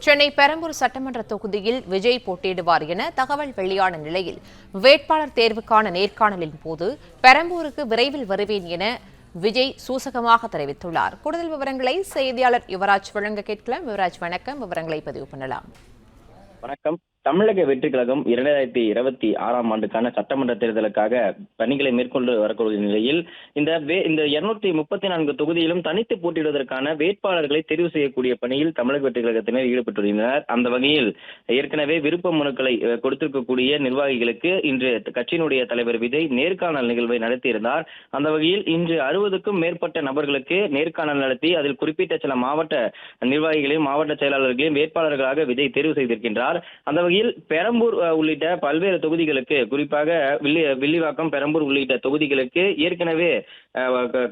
சென்னை பெரம்பூர் சட்டமன்ற தொகுதியில் விஜய் போட்டியிடுவார் என தகவல் வெளியான நிலையில் வேட்பாளர் தேர்வுக்கான நேர்காணலின் போது பெரம்பூருக்கு விரைவில் வருவேன் என விஜய் சூசகமாக தெரிவித்துள்ளார். கூடுதல் விவரங்களை செய்தியாளர் யுவராஜ் வழங்க கேட்கலாம். யுவராஜ், வணக்கம். விவரங்களை பதிவு பண்ணலாம். வணக்கம். தமிழக வெற்றி கழகம் 2026ஆம் ஆண்டுக்கான சட்டமன்ற தேர்தலுக்காக பணிகளை மேற்கொண்டு வரக்கூடிய நிலையில் இந்த 234 தொகுதியிலும் தனித்து போட்டியிடுவதற்கான வேட்பாளர்களை தெரிவு செய்யக்கூடிய பணியில் தமிழக வெற்றி கழகத்தினர் ஈடுபட்டுள்ளனர். அந்த வகையில் ஏற்கனவே விருப்ப மனுக்களை கொடுத்திருக்கக்கூடிய நிர்வாகிகளுக்கு இன்று கட்சியினுடைய தலைவர் விஜய் நேர்காணல் நிகழ்வை நடத்தியிருந்தார். அந்த வகையில் இன்று 60க்கும் மேற்பட்ட நபர்களுக்கு நேர்காணல் நடத்தி அதில் குறிப்பிட்ட சில மாவட்ட நிர்வாகிகளையும் மாவட்ட செயலாளர்களையும் வேட்பாளர்களாக விஜய் தேர்வு செய்திருக்கின்றார். அந்த வகையில் பெரம்பூர் உள்ளிட்ட பல்வேறு தொகுதிகளுக்கு, குறிப்பாக வில்லிவாக்கம், பெரம்பூர் உள்ளிட்ட தொகுதிகளுக்கு ஏற்கனவே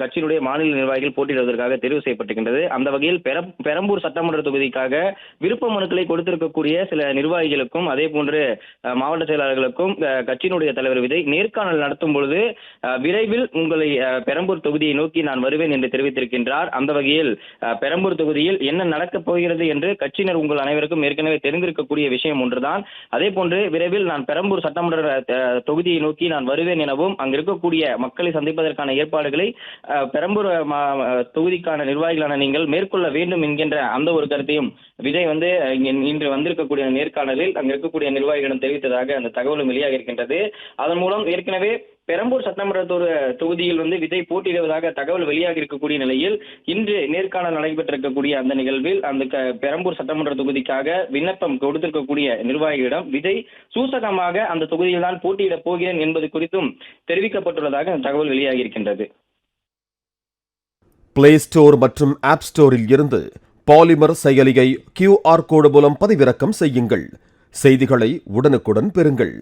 கட்சியினுடைய மாநில நிர்வாகிகள் போட்டியிடுவதற்காக தெரிவு செய்யப்பட்டிருக்கின்றது. அந்த வகையில் பெரம்பூர் சட்டமன்ற தொகுதிக்காக விருப்ப மனுக்களை கொடுத்திருக்கக்கூடிய சில நிர்வாகிகளுக்கும் அதே போன்று மாவட்ட செயலாளர்களுக்கும் கட்சியினுடைய தலைவர் விஜய் நேர்காணல் நடத்தும் பொழுது விரைவில் உங்களை பெரம்பூர் தொகுதியை நோக்கி நான் வருவேன் என்று தெரிவித்திருக்கின்றார். அந்த வகையில் பெரம்பூர் தொகுதியில் என்ன நடக்கப் போகிறது என்று கட்சியினர் உங்கள் அனைவருக்கும் ஏற்கனவே தெரிந்திருக்கக்கூடிய விஷயம் ஒன்றுதான். அதே போன்று விரைவில் நான் பெரம்பூர் சட்டமன்ற தொகுதியை நோக்கி நான் வருவேன் எனவும் அங்கு இருக்கக்கூடிய மக்களை சந்திப்பதற்கான ஏற்பாடுகளை பெரம்பூர் தொகுதிக்கான நிர்வாகிகளான நீங்கள் மேற்கொள்ள வேண்டும் என்கின்ற அந்த ஒரு கருத்தையும் விஜய் இன்று வந்திருக்கக்கூடிய நேர்காணலில் அங்கு இருக்கக்கூடிய நிர்வாகிகளிடம் தெரிவித்ததாக அந்த தகவலும் வெளியாக இருக்கின்றது. அதன் மூலம் ஏற்கனவே பெரம்பூர் சட்டமன்ற தொகுதியில் விஜய் போட்டியிடுவதாக தகவல் வெளியாக இருக்கக்கூடிய நிலையில் இன்று நேர்காணல் நடைபெற்றிருக்கக்கூடிய அந்த நிகழ்வில் அந்த பெரம்பூர் சட்டமன்ற தொகுதிக்காக விண்ணப்பம் கொடுத்திருக்கக்கூடிய நிர்வாகிகளிடம் விஜய் சூசகமாக அந்த தொகுதியில் தான் போட்டியிடப் போகிறேன் என்பது குறித்தும் தெரிவிக்கப்பட்டுள்ளதாக அந்த தகவல் வெளியாகி இருக்கின்றது. பிளே ஸ்டோர் மற்றும் ஆப் ஸ்டோரில் இருந்து பாலிமர் செயலியை QR கோடு மூலம் பதிவிறக்கம் செய்யுங்கள். செய்திகளை உடனுக்குடன் பெறுங்கள்.